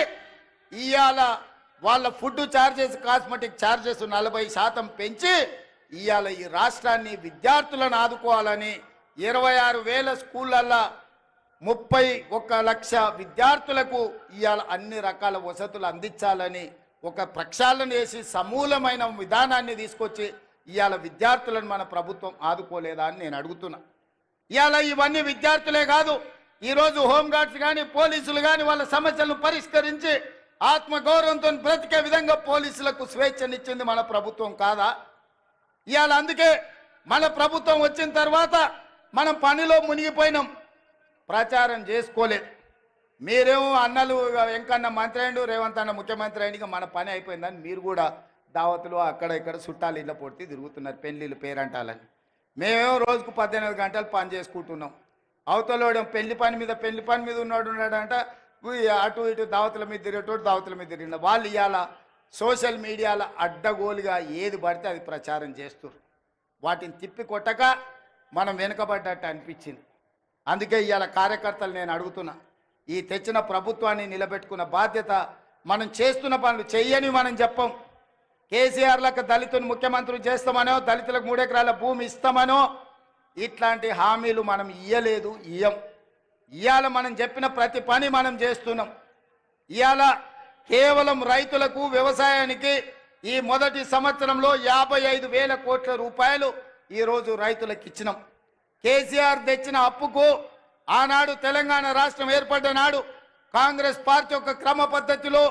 ఇవాళ వాళ్ళ ఫుడ్ ఛార్జెస్ కాస్మెటిక్ ఛార్జెస్ 40% పెంచి ఇవాళ ఈ రాష్ట్రాన్ని విద్యార్థులను ఆదుకోవాలని 26,000 స్కూళ్ళల్లో 31 లక్ష విద్యార్థులకు ఇవాళ అన్ని రకాల వసతులు అందించాలని ఒక ప్రక్షాళన చేసి సమూలమైన విధానాన్ని తీసుకొచ్చి ఇవాళ విద్యార్థులను మన ప్రభుత్వం ఆదుకోలేదా అని నేను అడుగుతున్నా. ఇవాళ ఇవన్నీ విద్యార్థులే కాదు, ఈరోజు హోంగార్డ్స్ కానీ పోలీసులు కానీ వాళ్ళ సమస్యలను పరిష్కరించి ఆత్మగౌరవంతో బ్రతికే విధంగా పోలీసులకు స్వేచ్ఛనిచ్చింది మన ప్రభుత్వం కాదా? ఇవాళ అందుకే మన ప్రభుత్వం వచ్చిన తర్వాత మనం పనిలో మునిగిపోయినాం, ప్రచారం చేసుకోలేదు. మీరేమో అన్నలు వెంకన్న మంత్రి అయిండు, రేవంత్ అన్న ముఖ్యమంత్రి అయిన మన పని అయిపోయిందని మీరు కూడా దావతులు అక్కడ ఇక్కడ చుట్టాలు ఇళ్ళ పొడితే తిరుగుతున్నారు పెళ్ళిళ్ళు పేరంటాలని. మేమేమో రోజుకు 18 గంటలు పని చేసుకుంటున్నాం. అవతలోడు పెళ్లి పని మీద ఉన్నాడంట, అటు ఇటు దావతుల మీద తిరిగేటోడు దావతుల మీద తిరిగిన వాళ్ళు ఇవాళ సోషల్ మీడియాలో అడ్డగోలుగా ఏది పడితే అది ప్రచారం చేస్తారు. వాటిని తిప్పి కొట్టక మనం వెనుకబడ్డట్టు అనిపించింది. అందుకే ఇవాళ కార్యకర్తలు నేను అడుగుతున్నా, ఈ తెచ్చిన ప్రభుత్వాన్ని నిలబెట్టుకున్న బాధ్యత మనం చేస్తున్న పనులు చెయ్యని మనం చెప్పం. కేసీఆర్లకు దళితుని ముఖ్యమంత్రి చేస్తామనో దళితులకు 3 ఎకరాల భూమి ఇస్తామనో ఇట్లాంటి హామీలు మనం ఇయ్యలేదు, ఇవాళ మనం చెప్పిన ప్రతి పని మనం చేస్తున్నాం. ఇవాళ కేవలం రైతులకు వ్యవసాయానికి ఈ మొదటి సంవత్సరంలో 55,000 కోట్ల రూపాయలు ఈరోజు రైతులకు ఇచ్చినాం. కేసీఆర్ తెచ్చిన అప్పుకు ఆనాడు తెలంగాణ రాష్ట్రం ఏర్పడ్డ నాడు కాంగ్రెస్ పార్టీ ఒక క్రమ పద్ధతిలో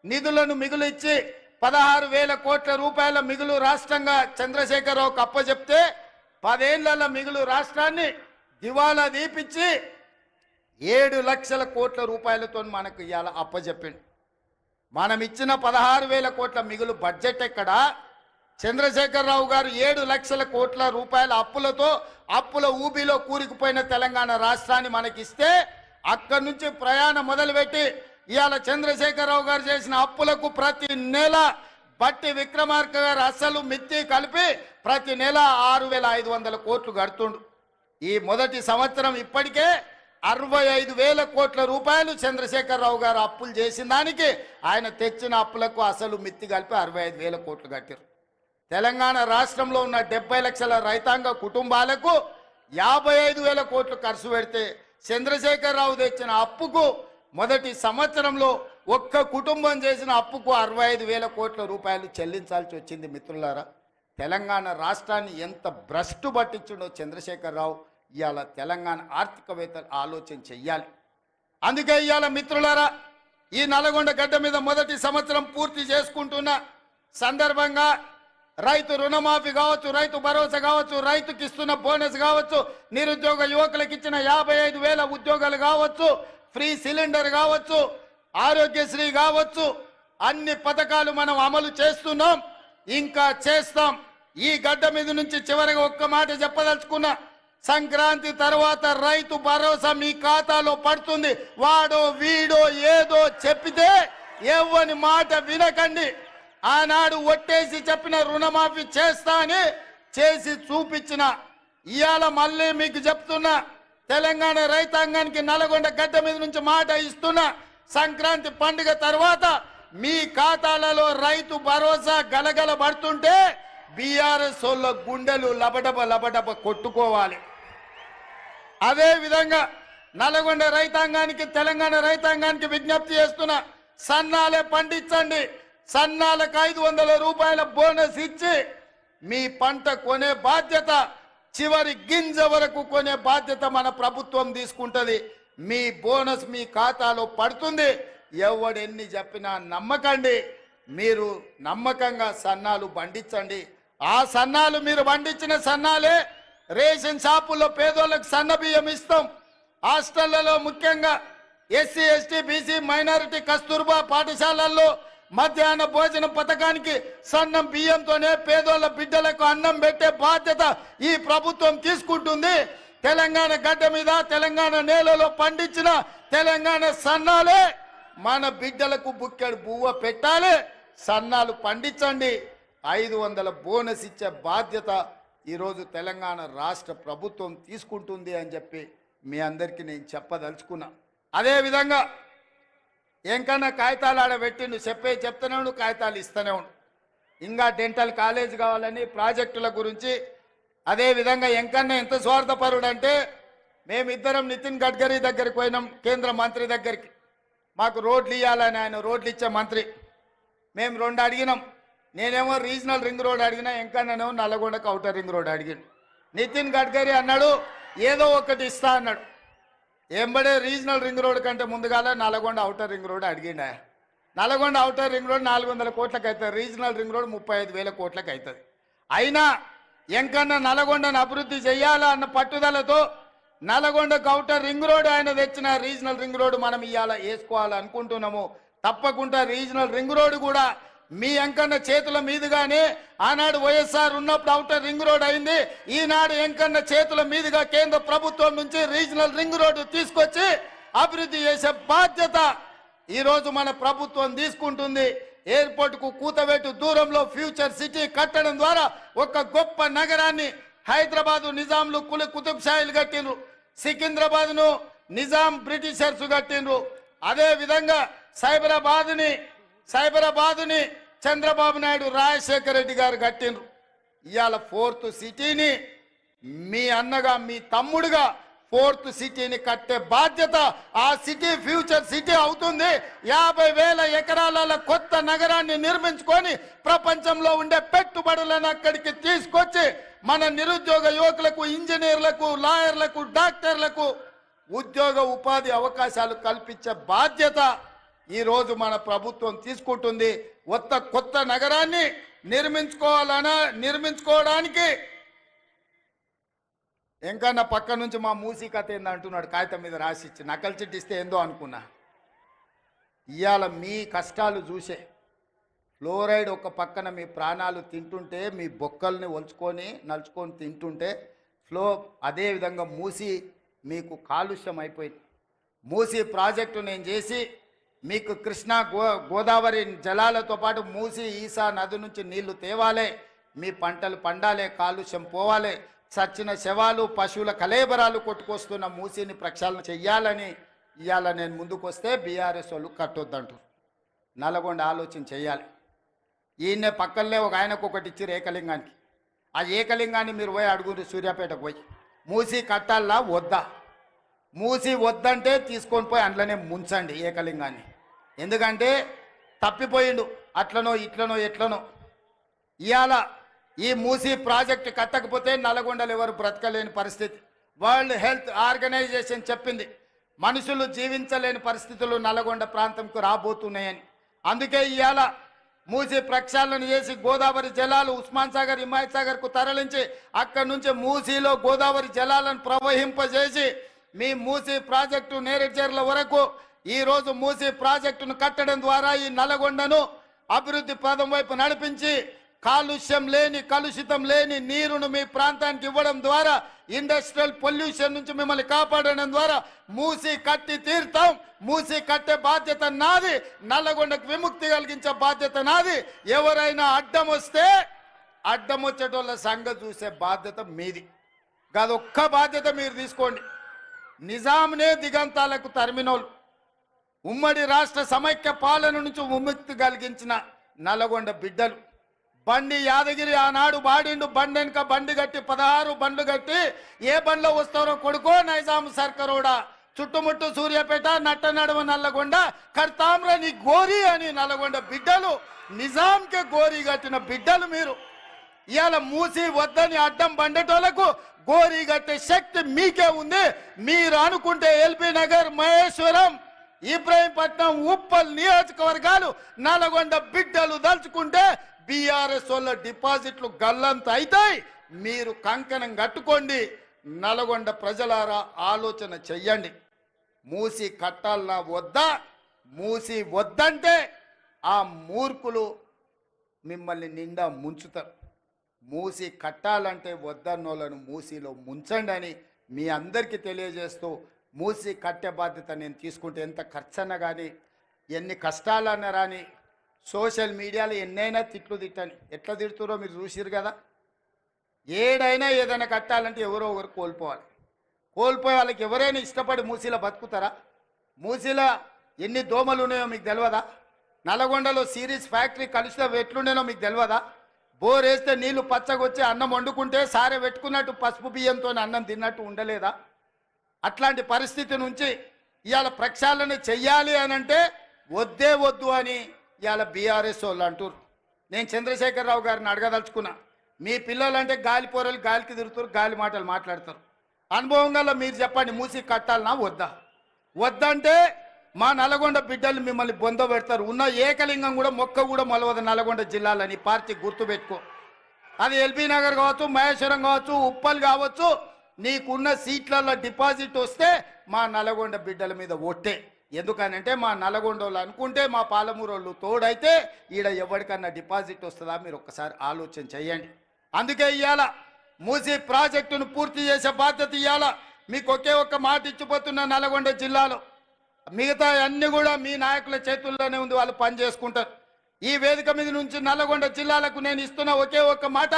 నిధులను మిగులు ఇచ్చి 16,000 కోట్ల రూపాయల మిగులు రాష్ట్రంగా చంద్రశేఖరరావుకు అప్పచెప్తే 10 ఏళ్ల మిగులు రాష్ట్రాన్ని దివాలా దీపించి 7 లక్షల కోట్ల రూపాయలతో మనకు ఇవాళ అప్పచెప్పిండు. మనం ఇచ్చిన 16,000 కోట్ల మిగులు బడ్జెట్ ఎక్కడ? చంద్రశేఖరరావు గారు 7 లక్షల కోట్ల రూపాయల అప్పులతో అప్పుల ఊబిలో కూరుకుపోయిన తెలంగాణ రాష్ట్రాన్ని మనకిస్తే అక్కడి నుంచి ప్రయాణం మొదలుపెట్టి ఇవాళ చంద్రశేఖరరావు గారు చేసిన అప్పులకు ప్రతి నెల బట్టి విక్రమార్క గారు అసలు మిత్తి కలిపి ప్రతి నెల 6,500 కోట్లు కడుతుండు. ఈ మొదటి సంవత్సరం ఇప్పటికే 65,000 కోట్ల రూపాయలు చంద్రశేఖరరావు గారు అప్పులు చేసిన దానికి ఆయన తెచ్చిన అప్పులకు అసలు మిత్తి కలిపి 65,000 కోట్లు కట్టారు. తెలంగాణ రాష్ట్రంలో ఉన్న 70 లక్షల రైతాంగ కుటుంబాలకు 55,000 కోట్లు ఖర్చు పెడితే చంద్రశేఖరరావు తెచ్చిన అప్పుకు మొదటి సంవత్సరంలో ఒక్క కుటుంబం చేసిన అప్పుకు 65,000 కోట్ల రూపాయలు చెల్లించాల్సి వచ్చింది. మిత్రులారా, తెలంగాణ రాష్ట్రాన్ని ఎంత భ్రష్టు పట్టించుండో చంద్రశేఖరరావు ఇవాళ తెలంగాణ ఆర్థికవేత్తలు ఆలోచన చెయ్యాలి. అందుకే ఇవాళ మిత్రులారా, ఈ నల్గొండ గడ్డ మీద మొదటి సంవత్సరం పూర్తి చేసుకుంటున్న సందర్భంగా రైతు రుణమాఫీ కావచ్చు, రైతు భరోసా కావచ్చు, రైతుకి ఇస్తున్న బోనస్ కావచ్చు, నిరుద్యోగ యువకులకు ఇచ్చిన 55,000 ఉద్యోగాలు కావచ్చు, ఫ్రీ సిలిండర్ కావచ్చు, ఆరోగ్యశ్రీ కావచ్చు, అన్ని పథకాలు మనం అమలు చేస్తున్నాం, ఇంకా చేస్తాం. ఈ గడ్డ మీద నుంచి చివరిగా ఒక్క మాట చెప్పదలుచుకున్నా. సంక్రాంతి తర్వాత రైతు భరోసా మీ ఖాతాలో పడుతుంది. వాడో వీడో ఏదో చెప్పితే ఎవ్వని మాట వినకండి. ఆనాడు ఒట్టేసి చెప్పిన రుణమాఫీ చేస్తా అని చేసి చూపించిన ఇవాళ మళ్ళీ మీకు చెప్తున్నా, తెలంగాణ రైతాంగానికి నల్గొండ గడ్డ మీద నుంచి మాట ఇస్తున్నా. సంక్రాంతి పండుగ తర్వాత మీ ఖాతాలలో రైతు భరోసా గలగల పడుతుంటే బీఆర్ఎస్ వాళ్ళ గుండెలు లబడబ లబడబ కొట్టుకోవాలి. అదే విధంగా నల్గొండ రైతాంగానికి, తెలంగాణ రైతాంగానికి విజ్ఞప్తి చేస్తున్నా, సన్నాలే పండించండి. సన్నాలకు 500 రూపాయల బోనస్ ఇచ్చి మీ పంట కొనే బాధ్యత, చివరి గింజ వరకు కొనే బాధ్యత మన ప్రభుత్వం తీసుకుంటుంది. మీ బోనస్ మీ ఖాతాలో పడుతుంది. ఎవడెన్ని చెప్పినా నమ్మకండి. మీరు నమ్మకంగా సన్నాలు పండించండి. ఆ సన్నాలు మీరు పండించిన సన్నాలే రేషన్ షాపుల్లో పేదోళ్ళకు సన్న బియ్యం ఇస్తాం. హాస్టళ్లలో ముఖ్యంగా SC ST BC minority Kasturba పాఠశాలల్లో మధ్యాహ్న భోజన పథకానికి సన్నం బియ్యంతోనే పేదోళ్ళ బిడ్డలకు అన్నం పెట్టే బాధ్యత ఈ ప్రభుత్వం తీసుకుంటుంది. తెలంగాణ గడ్డ మీద, తెలంగాణ నేలలో పండించిన తెలంగాణ సన్నాలే మన బిడ్డలకు బుక్కెడు బువ్వ పెట్టాలి. సన్నాలు పండించండి. 500 బోనస్ ఇచ్చే బాధ్యత ఈరోజు తెలంగాణ రాష్ట్ర ప్రభుత్వం తీసుకుంటుంది అని చెప్పి మీ అందరికీ నేను చెప్పదలుచుకున్నా. అదేవిధంగా ఎంకన్నా కాగితాలు ఆడబెట్టిండు, చెప్తూనే ఉండు, కాగితాలు ఇస్తూనే ఉండు. ఇంకా డెంటల్ కాలేజ్ కావాలని ప్రాజెక్టుల గురించి. అదేవిధంగా ఎంకన్నా ఎంత స్వార్థపరుడు అంటే, మేమిద్దరం నితిన్ గడ్కరీ దగ్గరికి పోయినాం, కేంద్ర మంత్రి దగ్గరికి. మాకు రోడ్లు ఇవ్వాలని, ఆయన రోడ్లు ఇచ్చే మంత్రి. మేము 2 అడిగినాం. నేనేమో రీజనల్ రింగ్ రోడ్ అడిగినా, ఎంకన్నానేమో నల్లగొండకు అవుటర్ రింగ్ రోడ్ అడిగాను. నితిన్ గడ్కరీ అన్నాడు ఏదో ఒకటి ఇస్తా అన్నాడు. ఎంబడే రీజనల్ రింగ్ రోడ్ కంటే ముందుగాల నల్గొండ అవుటర్ రింగ్ రోడ్ అడిగిండ. నల్గొండ అవుటర్ రింగ్ రోడ్ 400 కోట్లకు అవుతుంది, రీజనల్ రింగ్ రోడ్ 35,000 కోట్లకు అవుతుంది. అయినా ఎంకన్నా నల్గొండను అభివృద్ధి చేయాలా అన్న పట్టుదలతో నల్గొండకు అవుటర్ రింగ్ రోడ్ ఆయన తెచ్చిన రీజనల్ రింగ్ రోడ్ మనం ఇవాళ వేసుకోవాలనుకుంటున్నాము. తప్పకుండా రీజనల్ రింగ్ రోడ్ కూడా మీ ఎంకన్న చేతుల మీదుగానే ఆనాడు వైఎస్ఆర్ ఉన్నప్పుడు అవుటర్ రింగ్ రోడ్ అయింది. ఈనాడు ఎంకన్న చేతుల మీదుగా కేంద్ర ప్రభుత్వం నుంచి రీజనల్ రింగ్ రోడ్డు తీసుకొచ్చి అభివృద్ధి చేసే బాధ్యత ఈరోజు మన ప్రభుత్వం తీసుకుంటుంది. ఎయిర్పోర్ట్కు కూతవేటు దూరంలో ఫ్యూచర్ సిటీ కట్టడం ద్వారా ఒక గొప్ప నగరాన్ని హైదరాబాదు నిజాంలు కుతుబ్ షాయిలు కట్టిండ్రు, సికింద్రాబాద్ను నిజాం బ్రిటిషర్స్ కట్టిండ్రు. అదే విధంగా సైబరాబాదుని చంద్రబాబు నాయుడు రాజశేఖర రెడ్డి గారు కట్టిండ్రు. ఇవాళ 4th సిటీని మీ అన్నగా, మీ తమ్ముడుగా 4th సిటీని కట్టే బాధ్యత, ఆ సిటీ ఫ్యూచర్ సిటీ అవుతుంది. 50,000 ఎకరాల కొత్త నగరాన్ని నిర్మించుకొని ప్రపంచంలో ఉండే పెట్టుబడులను అక్కడికి తీసుకొచ్చి మన నిరుద్యోగ యువకులకు, ఇంజనీర్లకు, లాయర్లకు, డాక్టర్లకు ఉద్యోగ ఉపాధి అవకాశాలు కల్పించే బాధ్యత ఈ రోజు మన ప్రభుత్వం తీసుకుంటుంది. కొత్త నగరాన్ని నిర్మించుకోవడానికి ఎంకన్నా పక్క నుంచి మా మూసీ కథ ఏంది అంటున్నాడు, కాగితం మీద రాసిచ్చి నకలు చిట్టిస్తే ఏందో అనుకున్నా. ఇవాళ మీ కష్టాలు చూసే ఫ్లోరైడ్ ఒక పక్కన మీ ప్రాణాలు తింటుంటే, మీ బొక్కల్ని నలుచుకొని తింటుంటే అదేవిధంగా మూసీ మీకు కాలుష్యం అయిపోయింది. మూసీ ప్రాజెక్టు నేను చేసి మీకు కృష్ణా గోదావరి జలాలతో పాటు మూసీ ఈసా నది నుంచి నీళ్లు తేవాలే, మీ పంటలు పండాలే, కాలుష్యం పోవాలే, చచ్చిన శవాలు పశువుల కలేబరాలు కొట్టుకొస్తున్న మూసీని ప్రక్షాళన చెయ్యాలని ఇవాళ నేను ముందుకు వస్తే బీఆర్ఎస్ వాళ్ళు కట్టొద్దంటారు. నల్గొండ ఆలోచన చెయ్యాలి. ఈయన్నే పక్కనే ఒక ఆయనకు ఒకటి ఇచ్చారు ఏకలింగానికి. ఆ ఏకలింగాన్ని మీరు పోయి అడుగురు, సూర్యాపేటకు పోయి మూసీ కట్టాలా వద్దా, మూసీ వద్దంటే తీసుకొని పోయి అందులోనే ముంచండి ఏకలింగాన్ని. ఎందుకంటే తప్పిపోయిండు, అట్లనో ఇట్లనో ఎట్లనో. ఇవాళ ఈ మూసీ ప్రాజెక్టు కట్టకపోతే నల్గొండలు ఎవరు బ్రతకలేని పరిస్థితి. వరల్డ్ హెల్త్ ఆర్గనైజేషన్ చెప్పింది మనుషులు జీవించలేని పరిస్థితులు నల్గొండ ప్రాంతంకు రాబోతున్నాయని. అందుకే ఇవాళ మూసీ ప్రక్షాళన చేసి గోదావరి జలాలు ఉస్మాన్ సాగర్, హిమాయత్ సాగర్కు తరలించి అక్కడి నుంచి మూసీలో గోదావరి జలాలను ప్రవహింపజేసి మీ మూసీ ప్రాజెక్టు నేరేడ్చర్ల వరకు ఈరోజు మూసీ ప్రాజెక్టును కట్టడం ద్వారా ఈ నల్గొండను అభివృద్ధి పదం వైపు నడిపించి కాలుష్యం లేని, కలుషితం లేని నీరును మీ ప్రాంతానికి ఇవ్వడం ద్వారా, ఇండస్ట్రియల్ పొల్యూషన్ నుంచి మిమ్మల్ని కాపాడడం ద్వారా మూసీ కట్టి తీరుతాం. మూసీ కట్టే బాధ్యత నాది, నల్లగొండకు విముక్తి కలిగించే బాధ్యత నాది. ఎవరైనా అడ్డం వస్తే అడ్డం వచ్చేటోళ్ళ సంగతి చూసే బాధ్యత మీది. అదొక్క బాధ్యత మీరు తీసుకోండి. నిజాంనే దిగంతాలకు తరిమినోళ్ళు, ఉమ్మడి రాష్ట్ర సమైక్య పాలన నుంచి విముక్తి కలిగించిన నల్లగొండ బిడ్డలు. బండి యాదగిరి ఆనాడు బాడిండు, బండి వెనుక బండి కట్టి 16 బండ్లు కట్టి ఏ బండ్లో వస్తారో కొడుకో నైజాం సర్కరోడా, చుట్టుముట్టు సూర్యాపేట, నట్ట నడుమ నల్లగొండ, కడతామ్ర నీ గోరి అని నల్లగొండ బిడ్డలు, నిజాంకే గోరి కట్టిన బిడ్డలు మీరు. ఇవాళ మూసి వద్దని అడ్డం బండటోళ్లకు గోరి కట్టే శక్తి మీకే ఉంది. మీరు అనుకుంటే ఎల్బీ నగర్, మహేశ్వరం, ఇబ్రహీంపట్నం, ఉప్పల్ నియోజకవర్గాలు నల్గొండ బిడ్డలు దలుచుకుంటే బీఆర్ఎస్ వాళ్ళ డిపాజిట్లు గల్లంత అవుతాయి. మీరు కంకణం కట్టుకోండి. నల్గొండ ప్రజలారా ఆలోచన చెయ్యండి. మూసి కట్టాలన్నా వద్దా? మూసి వద్దంటే ఆ మూర్ఖులు మిమ్మల్ని నిండా ముంచుతారు. మూసి కట్టాలంటే వద్దన్నోళ్ళను మూసిలో ముంచండి అని మీ అందరికీ తెలియజేస్తూ, మూసి కట్టే బాధ్యత నేను తీసుకుంటే ఎంత ఖర్చన్నా కానీ, ఎన్ని కష్టాలన్నా రాని, సోషల్ మీడియాలో ఎన్నైనా తిట్లు తిట్టండి, ఎట్లా తిడుతురో మీరు చూసిరు కదా. ఏడైనా ఏదైనా కట్టాలంటే ఎవరో ఒకరు కోల్పోవాలి. కోల్పోయే వాళ్ళకి ఎవరైనా ఇష్టపడి మూసీలో బతుకుతారా? మూసీలో ఎన్ని దోమలు ఉన్నాయో మీకు తెలియదా? నల్గొండలో సిరీస్ ఫ్యాక్టరీ కలిస్తే ఎట్లుండేనో మీకు తెలియదా? బోర్ వేస్తే నీళ్లు పచ్చగొచ్చి అన్నం వండుకుంటే సారే పెట్టుకున్నట్టు పసుపు బియ్యంతో అన్నం తిన్నట్టు ఉండలేదా? అట్లాంటి పరిస్థితి నుంచి ఇవాళ ప్రక్షాళన చెయ్యాలి అని అంటే వద్దే వద్దు అని ఇవాళ బీఆర్ఎస్ వాళ్ళు అంటారు. నేను చంద్రశేఖరరావు గారిని అడగదలుచుకున్నా. మీ పిల్లలంటే గాలి పోరలు గాలికి తిరుగుతారు, గాలి మాటలు మాట్లాడతారు. అనుభవం గల మీరు చెప్పండి, మూసి కట్టాలన్నా వద్దా? వద్దంటే మా నల్గొండ బిడ్డలు మిమ్మల్ని బొంద పెడతారు. ఉన్న ఏకలింగం కూడా మొక్క కూడా మొలవదు నల్గొండ జిల్లాలని పార్టీ గుర్తుపెట్టుకో. అది ఎల్బీ నగర్ కావచ్చు, మహేశ్వరం కావచ్చు, ఉప్పల్ కావచ్చు, నీకున్న సీట్లలో డిపాజిట్ వస్తే మా నల్గొండ బిడ్డల మీద ఒట్టే. ఎందుకనంటే మా నల్గొండ వాళ్ళు అనుకుంటే మా పాలమూరు వాళ్ళు తోడైతే ఈడ ఎవరికన్నా డిపాజిట్ వస్తుందా? మీరు ఒక్కసారి ఆలోచన చేయండి. అందుకే ఇవాళ మూసీ ప్రాజెక్టును పూర్తి చేసే బాధ్యత ఇవాళ మీకు ఒకే ఒక్క మాట ఇచ్చిపోతున్న నల్గొండ జిల్లాలో. మిగతా అన్ని కూడా మీ నాయకుల చేతుల్లోనే ఉంది, వాళ్ళు పని చేసుకుంటారు. ఈ వేదిక మీద నుంచి నల్గొండ జిల్లాలకు నేను ఇస్తున్న ఒకే ఒక్క మాట,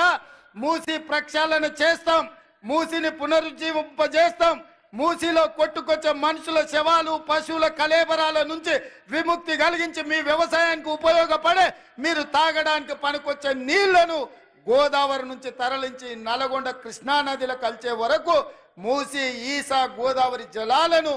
మూసీ ప్రక్షాళన చేస్తాం, మూసీని పునరుజ్జీవింపజేస్తాం. మూసీలో కొట్టుకొచ్చే మనుషుల శవాలు, పశువుల కలేబరాల నుంచి విముక్తి కలిగించి మీ వ్యవసాయానికి ఉపయోగపడే, మీరు తాగడానికి పనికొచ్చే నీళ్లను గోదావరి నుంచి తరలించి నల్గొండ కృష్ణానదిలో కలిసే వరకు మూసి ఈసా గోదావరి జలాలను